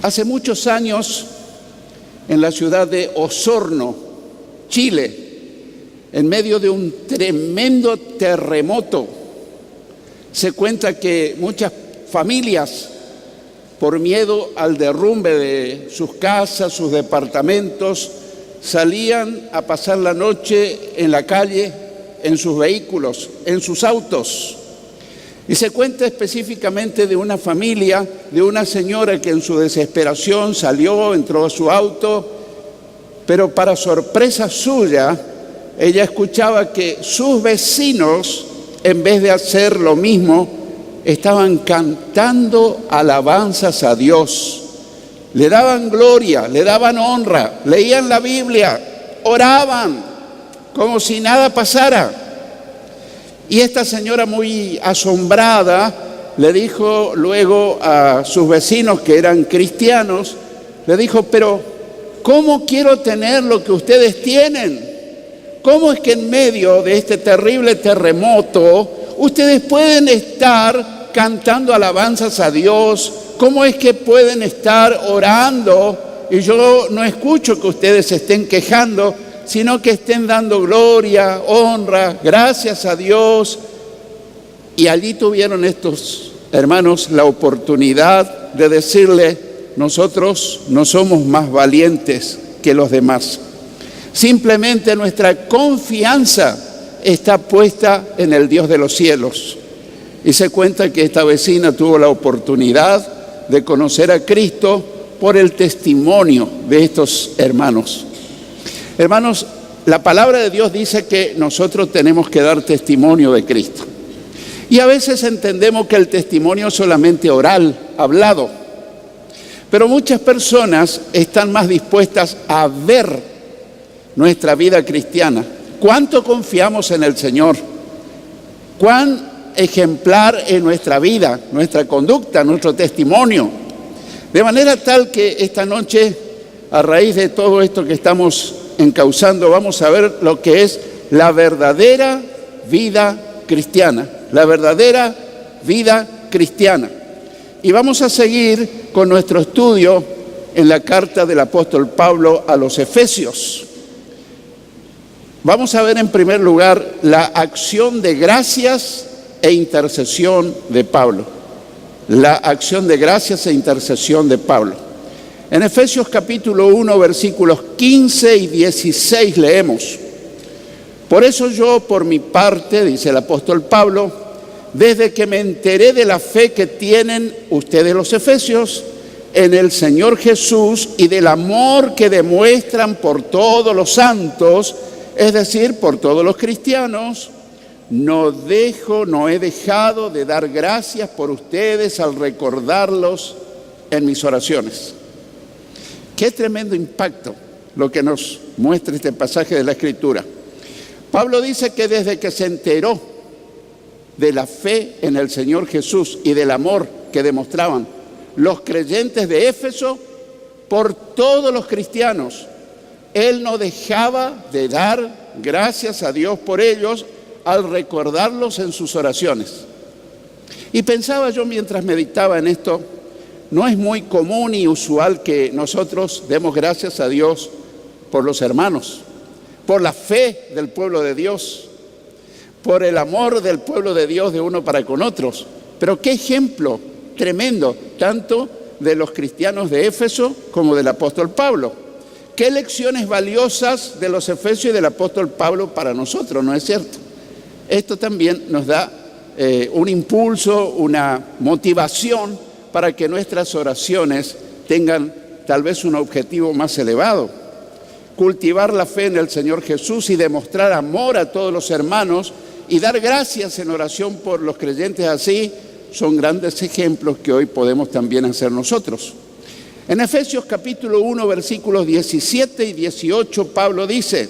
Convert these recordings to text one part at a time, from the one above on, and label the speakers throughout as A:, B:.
A: Hace muchos años, en la ciudad de Osorno, Chile, en medio de un tremendo terremoto, se cuenta que muchas familias, por miedo al derrumbe de sus casas, sus departamentos, salían a pasar la noche en la calle, en sus vehículos, en sus autos. Y se cuenta específicamente de una familia, de una señora que en su desesperación salió, entró a su auto, pero para sorpresa suya, ella escuchaba que sus vecinos, en vez de hacer lo mismo, estaban cantando alabanzas a Dios. Le daban gloria, le daban honra, leían la Biblia, oraban, como si nada pasara. Y esta señora, muy asombrada, le dijo luego a sus vecinos que eran cristianos, le dijo: pero ¿cómo quiero tener lo que ustedes tienen? ¿Cómo es que en medio de este terrible terremoto ustedes pueden estar cantando alabanzas a Dios? ¿Cómo es que pueden estar orando y yo no escucho que ustedes se estén quejando, sino que estén dando gloria, honra, gracias a Dios? Y allí tuvieron estos hermanos la oportunidad de decirle: nosotros no somos más valientes que los demás. Simplemente nuestra confianza está puesta en el Dios de los cielos. Y se cuenta que esta vecina tuvo la oportunidad de conocer a Cristo por el testimonio de estos hermanos. Hermanos, la palabra de Dios dice que nosotros tenemos que dar testimonio de Cristo. Y a veces entendemos que el testimonio es solamente oral, hablado. Pero muchas personas están más dispuestas a ver nuestra vida cristiana. ¿Cuánto confiamos en el Señor? ¿Cuán ejemplar en nuestra vida, nuestra conducta, nuestro testimonio? De manera tal que esta noche, a raíz de todo esto que estamos encauzando, vamos a ver lo que es la verdadera vida cristiana. La verdadera vida cristiana. Y vamos a seguir con nuestro estudio en la carta del apóstol Pablo a los Efesios. Vamos a ver en primer lugar la acción de gracias e intercesión de Pablo. La acción de gracias e intercesión de Pablo. En Efesios capítulo 1, versículos 15 y 16 leemos: por eso yo, por mi parte, dice el apóstol Pablo, desde que me enteré de la fe que tienen ustedes los efesios en el Señor Jesús y del amor que demuestran por todos los santos, es decir, por todos los cristianos, no he dejado de dar gracias por ustedes al recordarlos en mis oraciones. Qué tremendo impacto lo que nos muestra este pasaje de la Escritura. Pablo dice que desde que se enteró de la fe en el Señor Jesús y del amor que demostraban los creyentes de Éfeso por todos los cristianos, él no dejaba de dar gracias a Dios por ellos al recordarlos en sus oraciones. Y pensaba yo mientras meditaba en esto, no es muy común y usual que nosotros demos gracias a Dios por los hermanos, por la fe del pueblo de Dios, por el amor del pueblo de Dios de uno para con otros. Pero qué ejemplo tremendo, tanto de los cristianos de Éfeso como del apóstol Pablo. Qué lecciones valiosas de los efesios y del apóstol Pablo para nosotros, ¿no es cierto? Esto también nos da un impulso, una motivación para que nuestras oraciones tengan tal vez un objetivo más elevado. Cultivar la fe en el Señor Jesús y demostrar amor a todos los hermanos y dar gracias en oración por los creyentes así, son grandes ejemplos que hoy podemos también hacer nosotros. En Efesios capítulo 1, versículos 17 y 18, Pablo dice: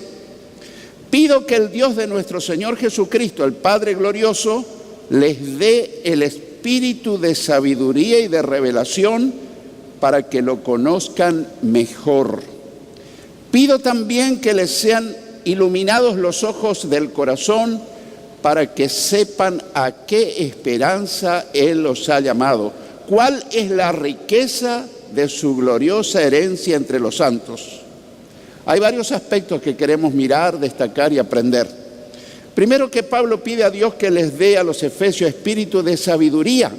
A: pido que el Dios de nuestro Señor Jesucristo, el Padre glorioso, les dé el espíritu de sabiduría y de revelación para que lo conozcan mejor. Pido también que les sean iluminados los ojos del corazón para que sepan a qué esperanza Él los ha llamado, cuál es la riqueza de su gloriosa herencia entre los santos. Hay varios aspectos que queremos mirar, destacar y aprender. Primero, que Pablo pide a Dios que les dé a los efesios espíritu de sabiduría,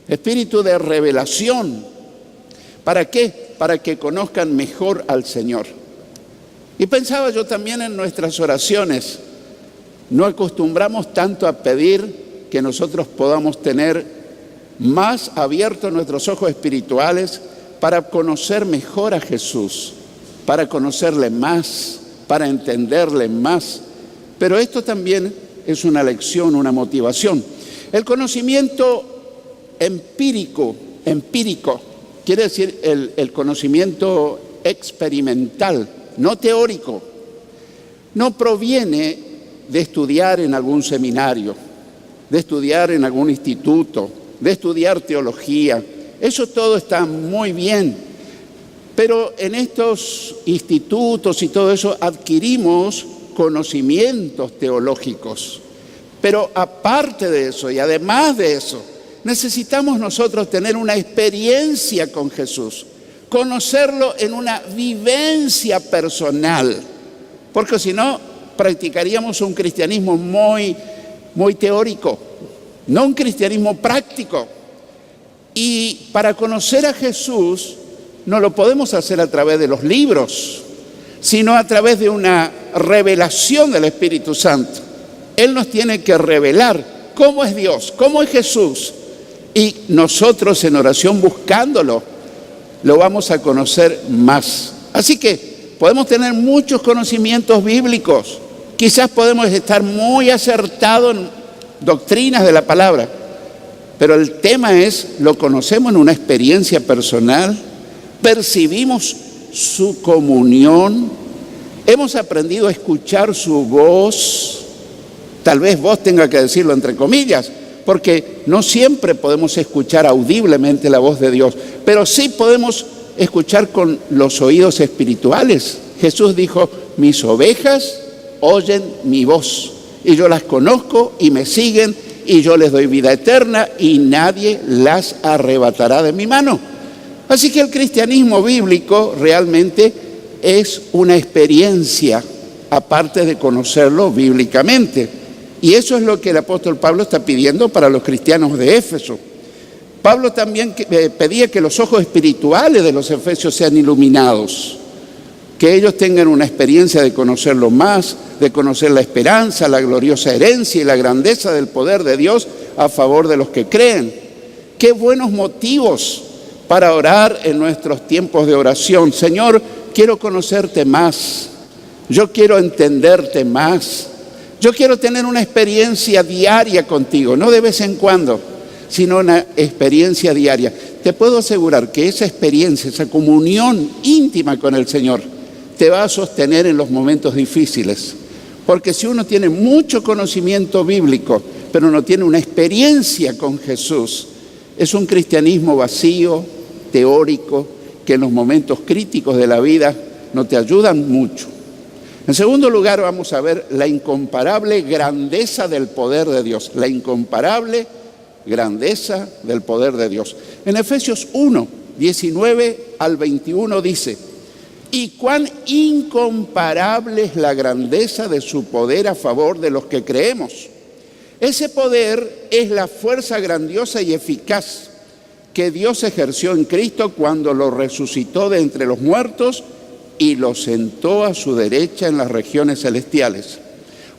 A: espíritu de revelación. ¿Para qué? Para que conozcan mejor al Señor. Y pensaba yo también en nuestras oraciones. No acostumbramos tanto a pedir que nosotros podamos tener más abiertos nuestros ojos espirituales para conocer mejor a Jesús, para conocerle más, para entenderle más. Pero esto también es una lección, una motivación. El conocimiento empírico, quiere decir el conocimiento experimental, no teórico, no proviene de estudiar en algún seminario, de estudiar en algún instituto, de estudiar teología. Eso todo está muy bien, pero en estos institutos y todo eso adquirimos conocimientos teológicos. Pero aparte de eso y además de eso, necesitamos nosotros tener una experiencia con Jesús, conocerlo en una vivencia personal, porque si no, practicaríamos un cristianismo muy teórico, no un cristianismo práctico. Y para conocer a Jesús no lo podemos hacer a través de los libros, sino a través de una revelación del Espíritu Santo. Él nos tiene que revelar cómo es Dios, cómo es Jesús. Y nosotros en oración buscándolo, lo vamos a conocer más. Así que podemos tener muchos conocimientos bíblicos. Quizás podemos estar muy acertados en doctrinas de la palabra. Pero el tema es, ¿lo conocemos en una experiencia personal? ¿Percibimos su comunión? ¿Hemos aprendido a escuchar su voz? Tal vez voz tenga que decirlo entre comillas, porque no siempre podemos escuchar audiblemente la voz de Dios, pero sí podemos escuchar con los oídos espirituales. Jesús dijo, mis ovejas oyen mi voz, y yo las conozco y me siguen, y yo les doy vida eterna, y nadie las arrebatará de mi mano. Así que el cristianismo bíblico realmente es una experiencia, aparte de conocerlo bíblicamente. Y eso es lo que el apóstol Pablo está pidiendo para los cristianos de Éfeso. Pablo también pedía que los ojos espirituales de los efesios sean iluminados, que ellos tengan una experiencia de conocerlo más, de conocer la esperanza, la gloriosa herencia y la grandeza del poder de Dios a favor de los que creen. Qué buenos motivos para orar en nuestros tiempos de oración. Señor, quiero conocerte más, yo quiero entenderte más, yo quiero tener una experiencia diaria contigo, no de vez en cuando, sino una experiencia diaria. Te puedo asegurar que esa experiencia, esa comunión íntima con el Señor, te va a sostener en los momentos difíciles. Porque si uno tiene mucho conocimiento bíblico, pero no tiene una experiencia con Jesús, es un cristianismo vacío, teórico, que en los momentos críticos de la vida no te ayudan mucho. En segundo lugar, vamos a ver la incomparable grandeza del poder de Dios. La incomparable grandeza del poder de Dios. En Efesios 1, 19 al 21 dice, y cuán incomparable es la grandeza de su poder a favor de los que creemos. Ese poder es la fuerza grandiosa y eficaz que Dios ejerció en Cristo cuando lo resucitó de entre los muertos y lo sentó a su derecha en las regiones celestiales,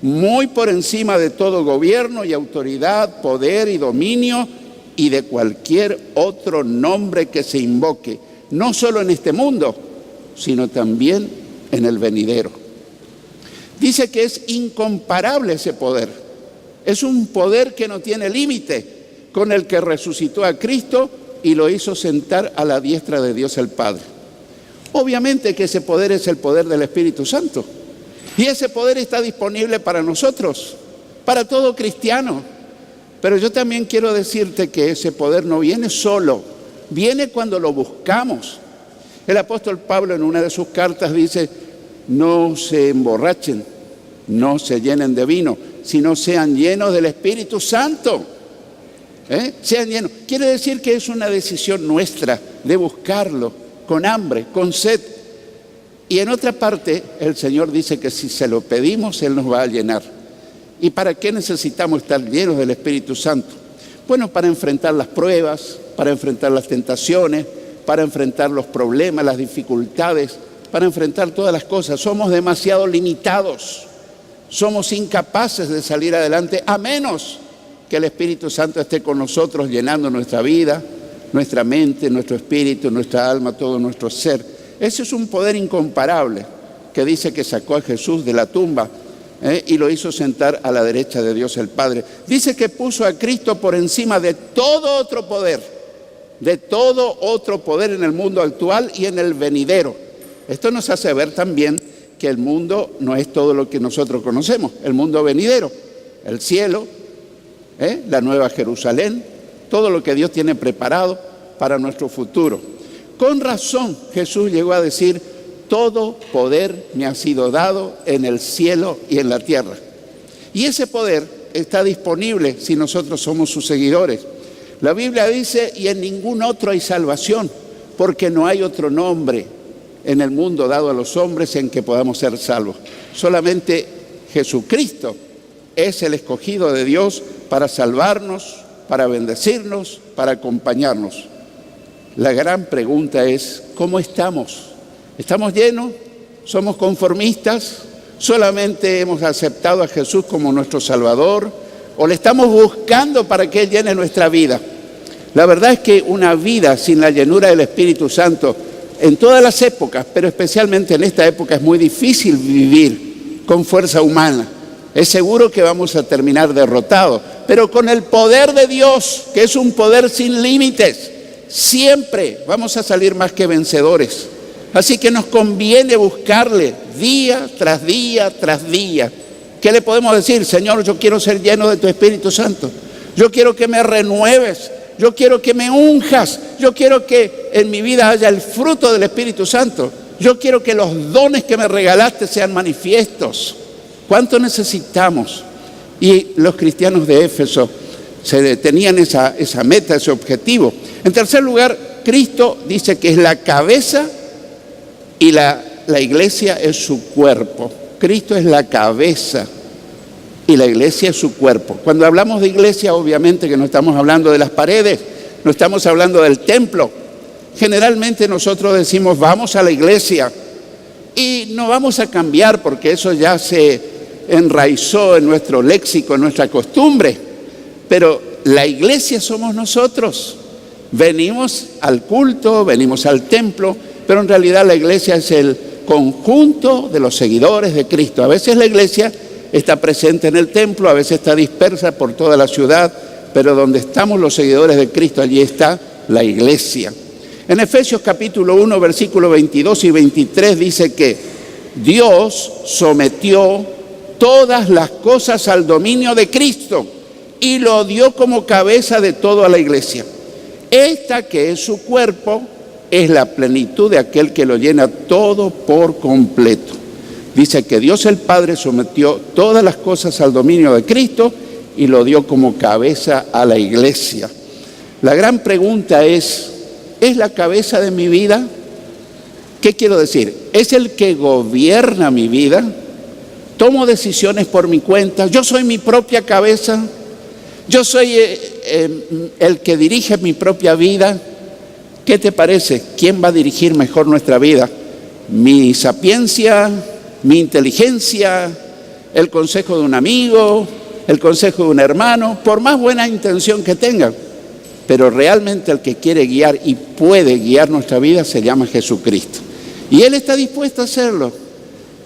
A: muy por encima de todo gobierno y autoridad, poder y dominio y de cualquier otro nombre que se invoque, no solo en este mundo, sino también en el venidero. Dice que es incomparable ese poder. Es un poder que no tiene límite, con el que resucitó a Cristo y lo hizo sentar a la diestra de Dios el Padre. Obviamente que ese poder es el poder del Espíritu Santo. Y ese poder está disponible para nosotros, para todo cristiano. Pero yo también quiero decirte que ese poder no viene solo, viene cuando lo buscamos. El apóstol Pablo en una de sus cartas dice, no se emborrachen, no se llenen de vino, sino sean llenos del Espíritu Santo. Sean llenos. Quiere decir que es una decisión nuestra de buscarlo con hambre, con sed. Y en otra parte, el Señor dice que si se lo pedimos, Él nos va a llenar. ¿Y para qué necesitamos estar llenos del Espíritu Santo? Bueno, para enfrentar las pruebas, para enfrentar las tentaciones, para enfrentar los problemas, las dificultades, para enfrentar todas las cosas. Somos demasiado limitados, somos incapaces de salir adelante, a menos que el Espíritu Santo esté con nosotros, llenando nuestra vida, nuestra mente, nuestro espíritu, nuestra alma, todo nuestro ser. Ese es un poder incomparable que dice que sacó a Jesús de la tumba y lo hizo sentar a la derecha de Dios el Padre. Dice que puso a Cristo por encima de todo otro poder en el mundo actual y en el venidero. Esto nos hace ver también que el mundo no es todo lo que nosotros conocemos, el mundo venidero, el cielo, la nueva Jerusalén, todo lo que Dios tiene preparado para nuestro futuro. Con razón Jesús llegó a decir: todo poder me ha sido dado en el cielo y en la tierra. Y ese poder está disponible si nosotros somos sus seguidores. La Biblia dice: y en ningún otro hay salvación, porque no hay otro nombre en el mundo dado a los hombres en que podamos ser salvos. Solamente Jesucristo es el escogido de Dios para salvarnos, para bendecirnos, para acompañarnos. La gran pregunta es: ¿cómo estamos? ¿Estamos llenos? ¿Somos conformistas? ¿Solamente hemos aceptado a Jesús como nuestro Salvador? ¿O le estamos buscando para que Él llene nuestra vida? La verdad es que una vida sin la llenura del Espíritu Santo, en todas las épocas, pero especialmente en esta época, es muy difícil vivir con fuerza humana. Es seguro que vamos a terminar derrotados, pero con el poder de Dios, que es un poder sin límites, siempre vamos a salir más que vencedores. Así que nos conviene buscarle día tras día tras día. ¿Qué le podemos decir? Señor, yo quiero ser lleno de tu Espíritu Santo. Yo quiero que me renueves. Yo quiero que me unjas. Yo quiero que en mi vida haya el fruto del Espíritu Santo. Yo quiero que los dones que me regalaste sean manifiestos. ¿Cuánto necesitamos? Y los cristianos de Éfeso tenían esa meta, ese objetivo. En tercer lugar, Cristo dice que es la cabeza y la iglesia es su cuerpo. Cristo es la cabeza y la iglesia es su cuerpo. Cuando hablamos de iglesia, obviamente que no estamos hablando de las paredes, no estamos hablando del templo. Generalmente nosotros decimos: vamos a la iglesia, y no vamos a cambiar porque eso ya se enraizó en nuestro léxico, en nuestra costumbre. Pero la iglesia somos nosotros. Venimos al culto, venimos al templo, pero en realidad la iglesia es el conjunto de los seguidores de Cristo. A veces la iglesia está presente en el templo, a veces está dispersa por toda la ciudad, pero donde estamos los seguidores de Cristo, allí está la iglesia. En Efesios capítulo 1, versículos 22 y 23 dice que Dios sometió todas las cosas al dominio de Cristo y lo dio como cabeza de toda la iglesia. Esta, que es su cuerpo, es la plenitud de aquel que lo llena todo por completo. Dice que Dios el Padre sometió todas las cosas al dominio de Cristo y lo dio como cabeza a la iglesia. La gran pregunta ¿es la cabeza de mi vida? ¿Qué quiero decir? ¿Es el que gobierna mi vida? ¿Tomo decisiones por mi cuenta? ¿Yo soy mi propia cabeza? ¿Yo soy el que dirige mi propia vida? ¿Qué te parece? ¿Quién va a dirigir mejor nuestra vida? ¿Mi sapiencia? ¿Mi inteligencia? ¿El consejo de un amigo? ¿El consejo de un hermano? Por más buena intención que tengan. Pero realmente el que quiere guiar y puede guiar nuestra vida se llama Jesucristo. Y Él está dispuesto a hacerlo.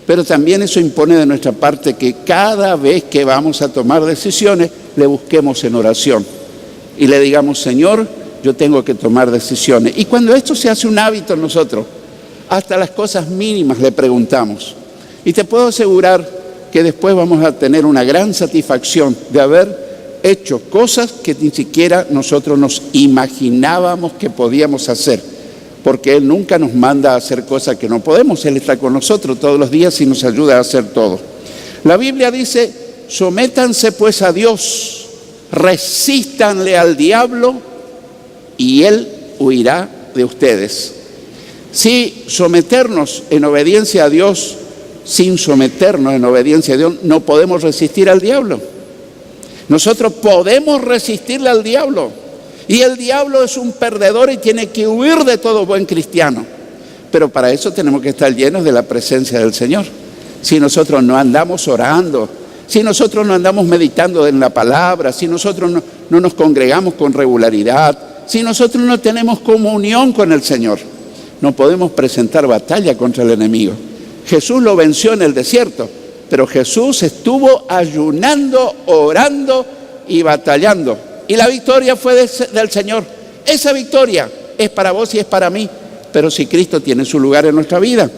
A: Pero también eso impone de nuestra parte que cada vez que vamos a tomar decisiones, le busquemos en oración. Y le digamos: Señor, yo tengo que tomar decisiones. Y cuando esto se hace un hábito en nosotros, hasta las cosas mínimas le preguntamos. Y te puedo asegurar que después vamos a tener una gran satisfacción de haber hecho cosas que ni siquiera nosotros nos imaginábamos que podíamos hacer. Porque Él nunca nos manda a hacer cosas que no podemos. Él está con nosotros todos los días y nos ayuda a hacer todo. La Biblia dice: sométanse pues a Dios, Resístanle al diablo y él huirá de ustedes. Si someternos en obediencia a Dios, sin someternos en obediencia a Dios, no podemos resistir al diablo. Nosotros podemos resistirle al diablo. Y el diablo es un perdedor y tiene que huir de todo buen cristiano. Pero para eso tenemos que estar llenos de la presencia del Señor. Si nosotros no andamos orando, si nosotros no andamos meditando en la palabra, si nosotros no nos congregamos con regularidad, si nosotros no tenemos comunión con el Señor, no podemos presentar batalla contra el enemigo. Jesús lo venció en el desierto, pero Jesús estuvo ayunando, orando y batallando. Y la victoria fue del Señor. Esa victoria es para vos y es para mí, pero si Cristo tiene su lugar en nuestra vida.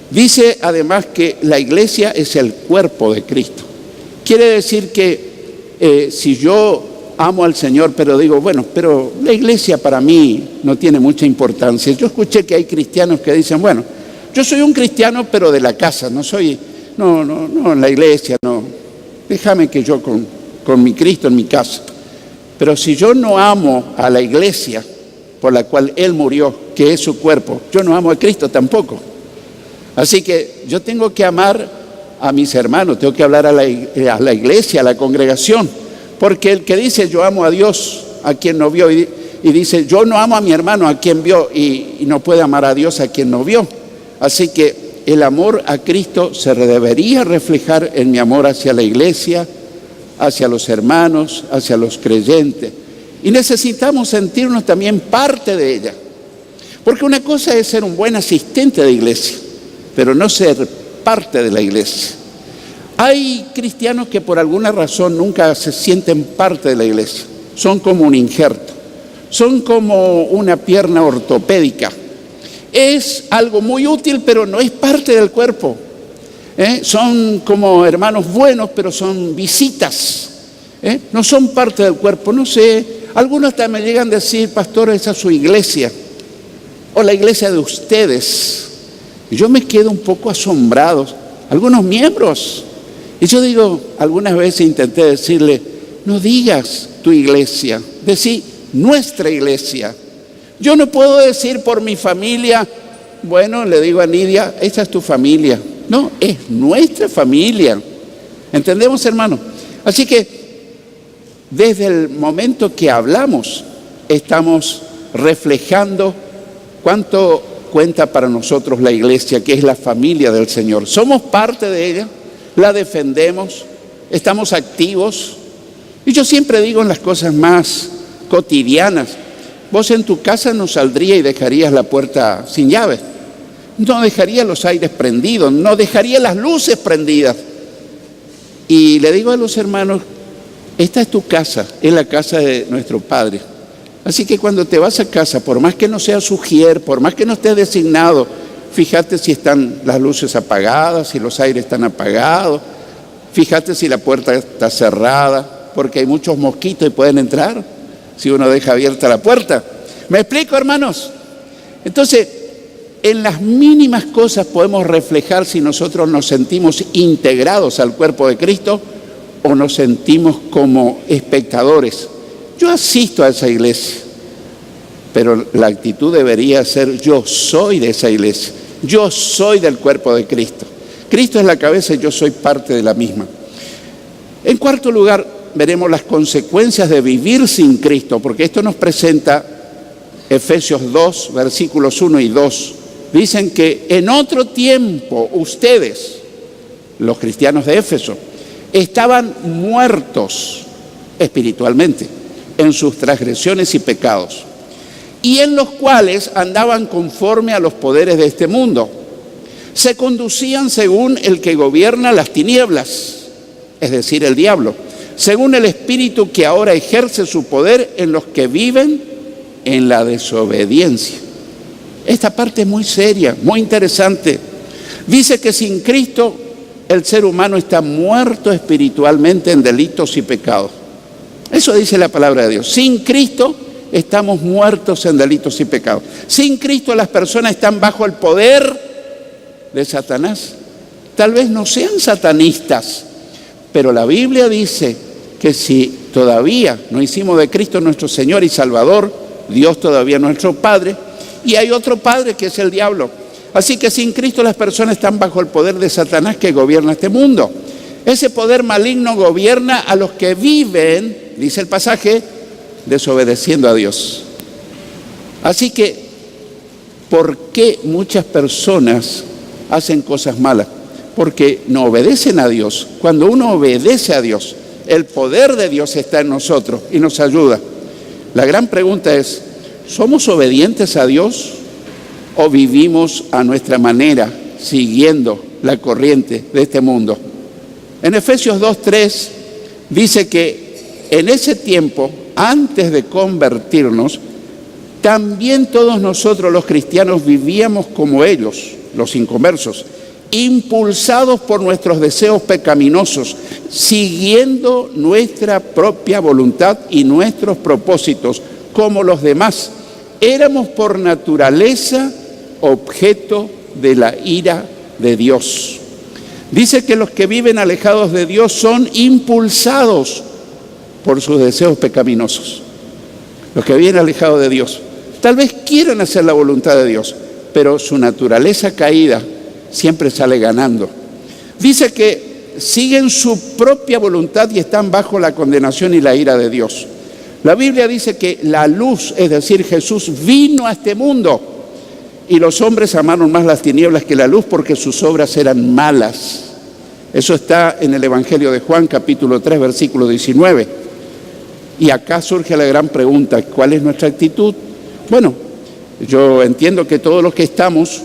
A: Dice además que la iglesia es el cuerpo de Cristo. Quiere decir que si yo amo al Señor, pero digo, bueno, pero la iglesia para mí no tiene mucha importancia. Yo escuché que hay cristianos que dicen, bueno, yo soy un cristiano, pero de la casa, no en la iglesia, no. Déjame que yo con mi Cristo en mi casa. Pero si yo no amo a la iglesia por la cual Él murió, que es su cuerpo, yo no amo a Cristo tampoco. Así que yo tengo que amar a mis hermanos, tengo que hablar a la iglesia, a la congregación, porque el que dice yo amo a Dios, a quien no vio, y dice yo no amo a mi hermano, a quien vio, y no puede amar a Dios a quien no vio. Así que el amor a Cristo se debería reflejar en mi amor hacia la iglesia, hacia los hermanos, hacia los creyentes. Y necesitamos sentirnos también parte de ella. Porque una cosa es ser un buen asistente de iglesia, pero no ser parte de la iglesia. Hay cristianos que por alguna razón nunca se sienten parte de la iglesia. Son como un injerto, son como una pierna ortopédica. Es algo muy útil, pero no es parte del cuerpo. Son como hermanos buenos, pero son visitas. No son parte del cuerpo. No sé, algunos hasta me llegan a decir, pastor, esa es su iglesia, o la iglesia de ustedes. Y yo me quedo un poco asombrado. Algunos miembros. Y yo digo, algunas veces intenté decirle, no digas tu iglesia, decí nuestra iglesia. Yo no puedo decir por mi familia, bueno, le digo a Nidia, esa es tu familia. No, es nuestra familia. ¿Entendemos, hermano? Así que desde el momento que hablamos, estamos reflejando cuánto cuenta para nosotros la iglesia, que es la familia del Señor. Somos parte de ella, la defendemos, estamos activos. Y yo siempre digo en las cosas más cotidianas, vos en tu casa no saldrías y dejarías la puerta sin llave. No dejaría los aires prendidos, no dejaría las luces prendidas. Y le digo a los hermanos, esta es tu casa, es la casa de nuestro Padre. Así que cuando te vas a casa, por más que no seas ujier, por más que no estés designado, fíjate si están las luces apagadas, si los aires están apagados, fíjate si la puerta está cerrada, porque hay muchos mosquitos y pueden entrar si uno deja abierta la puerta. ¿Me explico, hermanos? Entonces, en las mínimas cosas podemos reflejar si nosotros nos sentimos integrados al cuerpo de Cristo o nos sentimos como espectadores. Yo asisto a esa iglesia, pero la actitud debería ser yo soy de esa iglesia, yo soy del cuerpo de Cristo. Cristo es la cabeza y yo soy parte de la misma. En cuarto lugar, veremos las consecuencias de vivir sin Cristo, porque esto nos presenta Efesios 2, versículos 1 y 2. Dicen que en otro tiempo ustedes, los cristianos de Éfeso, estaban muertos espiritualmente en sus transgresiones y pecados, y en los cuales andaban conforme a los poderes de este mundo. Se conducían según el que gobierna las tinieblas, es decir, el diablo, según el espíritu que ahora ejerce su poder en los que viven en la desobediencia. Esta parte es muy seria, muy interesante. Dice que sin Cristo el ser humano está muerto espiritualmente en delitos y pecados. Eso dice la palabra de Dios. Sin Cristo estamos muertos en delitos y pecados. Sin Cristo las personas están bajo el poder de Satanás. Tal vez no sean satanistas, pero la Biblia dice que si todavía no hicimos de Cristo nuestro Señor y Salvador, Dios todavía nuestro Padre, y hay otro padre que es el diablo. Así que sin Cristo las personas están bajo el poder de Satanás que gobierna este mundo. Ese poder maligno gobierna a los que viven, dice el pasaje, desobedeciendo a Dios. Así que, ¿por qué muchas personas hacen cosas malas? Porque no obedecen a Dios. Cuando uno obedece a Dios, el poder de Dios está en nosotros y nos ayuda. La gran pregunta es, ¿somos obedientes a Dios o vivimos a nuestra manera, siguiendo la corriente de este mundo? En Efesios 2:3 dice que en ese tiempo, antes de convertirnos, también todos nosotros los cristianos vivíamos como ellos, los inconversos, impulsados por nuestros deseos pecaminosos, siguiendo nuestra propia voluntad y nuestros propósitos, como los demás. Éramos por naturaleza objeto de la ira de Dios. Dice que los que viven alejados de Dios son impulsados por sus deseos pecaminosos. Los que viven alejados de Dios tal vez quieran hacer la voluntad de Dios, pero su naturaleza caída siempre sale ganando. Dice que siguen su propia voluntad y están bajo la condenación y la ira de Dios. La Biblia dice que la luz, es decir, Jesús, vino a este mundo y los hombres amaron más las tinieblas que la luz porque sus obras eran malas. Eso está en el Evangelio de Juan, capítulo 3, versículo 19. Y acá surge la gran pregunta, ¿cuál es nuestra actitud? Bueno, yo entiendo que todos los que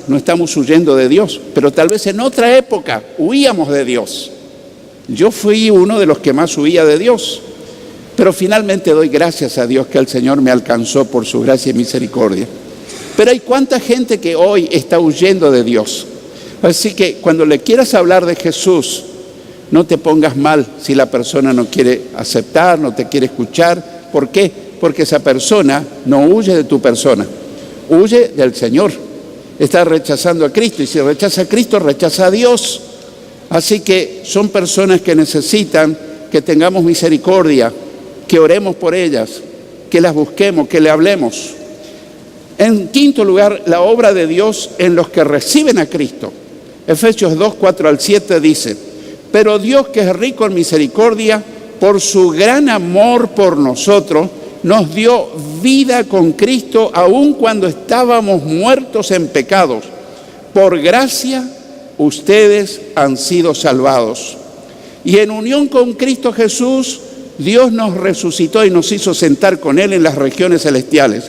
A: no estamos huyendo de Dios, pero tal vez en otra época huíamos de Dios. Yo fui uno de los que más huía de Dios, pero finalmente doy gracias a Dios que el Señor me alcanzó por su gracia y misericordia. Pero hay cuánta gente que hoy está huyendo de Dios. Así que cuando le quieras hablar de Jesús, no te pongas mal si la persona no quiere aceptar, no te quiere escuchar. ¿Por qué? Porque esa persona no huye de tu persona, huye del Señor. Está rechazando a Cristo y si rechaza a Cristo, rechaza a Dios. Así que son personas que necesitan que tengamos misericordia, que oremos por ellas, que las busquemos, que le hablemos. En quinto lugar, la obra de Dios en los que reciben a Cristo. Efesios 2, 4 al 7 dice: pero Dios, que es rico en misericordia, por su gran amor por nosotros, nos dio vida con Cristo, aun cuando estábamos muertos en pecados. Por gracia, ustedes han sido salvados. Y en unión con Cristo Jesús, Dios nos resucitó y nos hizo sentar con Él en las regiones celestiales,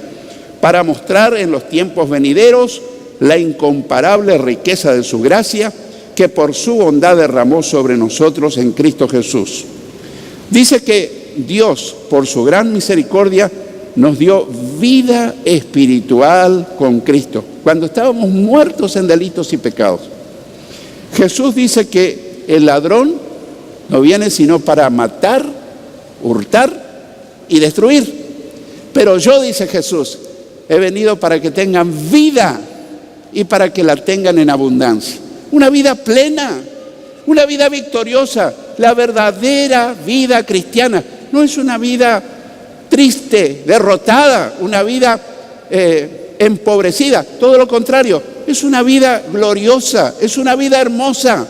A: para mostrar en los tiempos venideros la incomparable riqueza de su gracia, que por su bondad derramó sobre nosotros en Cristo Jesús. Dice que Dios, por su gran misericordia, nos dio vida espiritual con Cristo, cuando estábamos muertos en delitos y pecados. Jesús dice que el ladrón no viene sino para matar, hurtar y destruir. Pero yo, dice Jesús, he venido para que tengan vida y para que la tengan en abundancia. Una vida plena, una vida victoriosa. La verdadera vida cristiana no es una vida triste, derrotada, una vida empobrecida. Todo lo contrario, es una vida gloriosa, es una vida hermosa.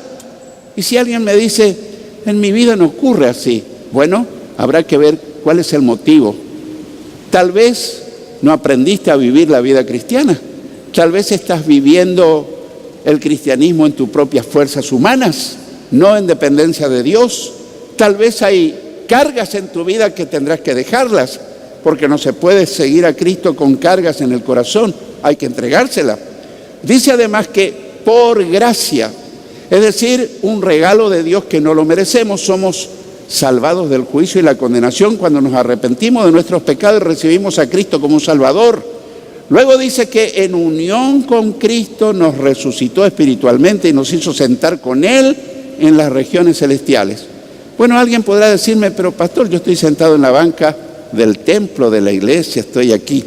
A: Y si alguien me dice, en mi vida no ocurre así, bueno, habrá que ver cuál es el motivo. Tal vez no aprendiste a vivir la vida cristiana. Tal vez estás viviendo el cristianismo en tus propias fuerzas humanas, no en dependencia de Dios. Tal vez hay cargas en tu vida que tendrás que dejarlas, porque no se puede seguir a Cristo con cargas en el corazón, hay que entregársela. Dice además que por gracia, es decir, un regalo de Dios que no lo merecemos, somos salvados del juicio y la condenación cuando nos arrepentimos de nuestros pecados y recibimos a Cristo como un Salvador. Luego dice que en unión con Cristo nos resucitó espiritualmente y nos hizo sentar con Él en las regiones celestiales. Bueno, alguien podrá decirme, pero pastor, yo estoy sentado en la banca del templo de la iglesia, estoy aquí.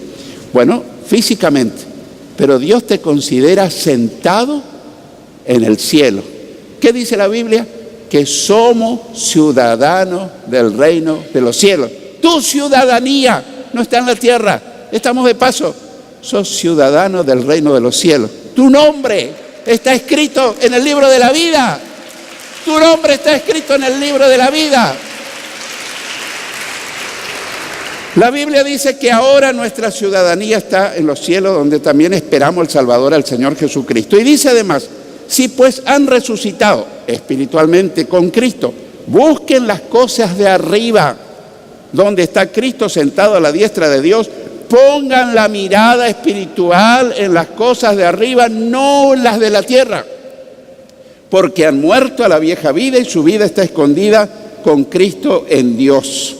A: Bueno, físicamente, pero Dios te considera sentado en el cielo. ¿Qué dice la Biblia? que somos ciudadanos del reino de los cielos. Tu ciudadanía no está en la tierra, estamos de paso. Sos ciudadano del reino de los cielos. Tu nombre está escrito en el libro de la vida. Tu nombre está escrito en el libro de la vida. La Biblia dice que ahora nuestra ciudadanía está en los cielos, donde también esperamos al Salvador, al Señor Jesucristo. Y dice además, si pues han resucitado espiritualmente con Cristo, busquen las cosas de arriba, donde está Cristo sentado a la diestra de Dios. Pongan la mirada espiritual en las cosas de arriba, no en las de la tierra, porque han muerto a la vieja vida y su vida está escondida con Cristo en Dios.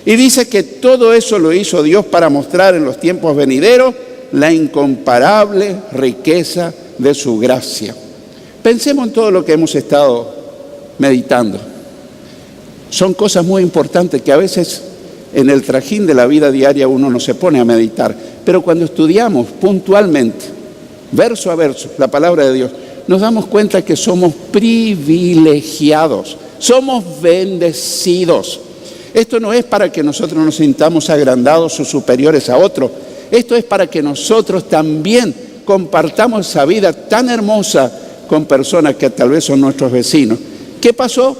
A: Y dice que todo eso lo hizo Dios para mostrar en los tiempos venideros la incomparable riqueza de su gracia. Pensemos en todo lo que hemos estado meditando. Son cosas muy importantes que a veces en el trajín de la vida diaria uno no se pone a meditar. Pero cuando estudiamos puntualmente, verso a verso, la palabra de Dios, nos damos cuenta que somos privilegiados, somos bendecidos. Esto no es para que nosotros nos sintamos agrandados o superiores a otros. Esto es para que nosotros también compartamos esa vida tan hermosa con personas que tal vez son nuestros vecinos. ¿Qué pasó?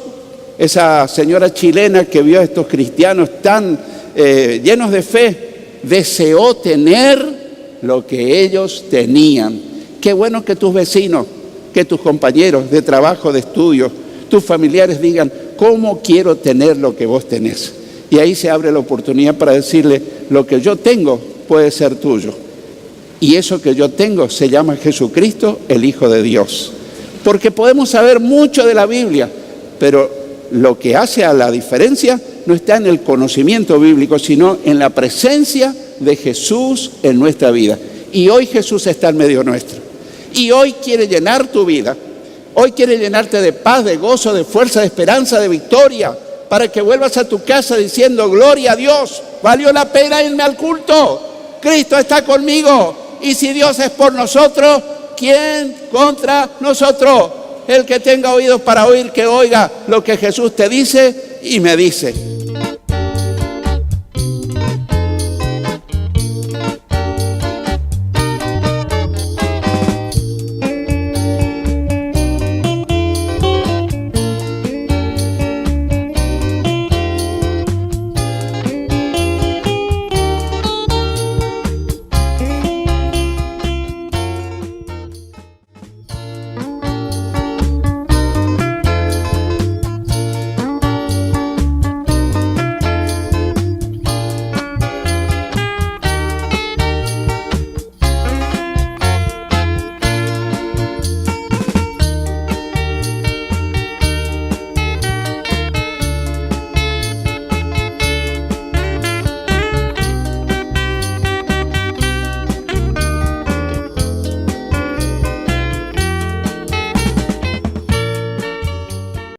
A: Esa señora chilena que vio a estos cristianos tan llenos de fe, deseó tener lo que ellos tenían. Qué bueno que tus vecinos, que tus compañeros de trabajo, de estudio, tus familiares digan, ¿cómo quiero tener lo que vos tenés? Y ahí se abre la oportunidad para decirle, lo que yo tengo puede ser tuyo. Y eso que yo tengo se llama Jesucristo, el Hijo de Dios. Porque podemos saber mucho de la Biblia, pero lo que hace a la diferencia no está en el conocimiento bíblico, sino en la presencia de Jesús en nuestra vida. Y hoy Jesús está en medio nuestro. Y hoy quiere llenar tu vida. Hoy quiere llenarte de paz, de gozo, de fuerza, de esperanza, de victoria, para que vuelvas a tu casa diciendo, gloria a Dios, valió la pena irme al culto. Cristo está conmigo. Y si Dios es por nosotros, ¿quién contra nosotros? El que tenga oídos para oír, que oiga lo que Jesús te dice y me dice.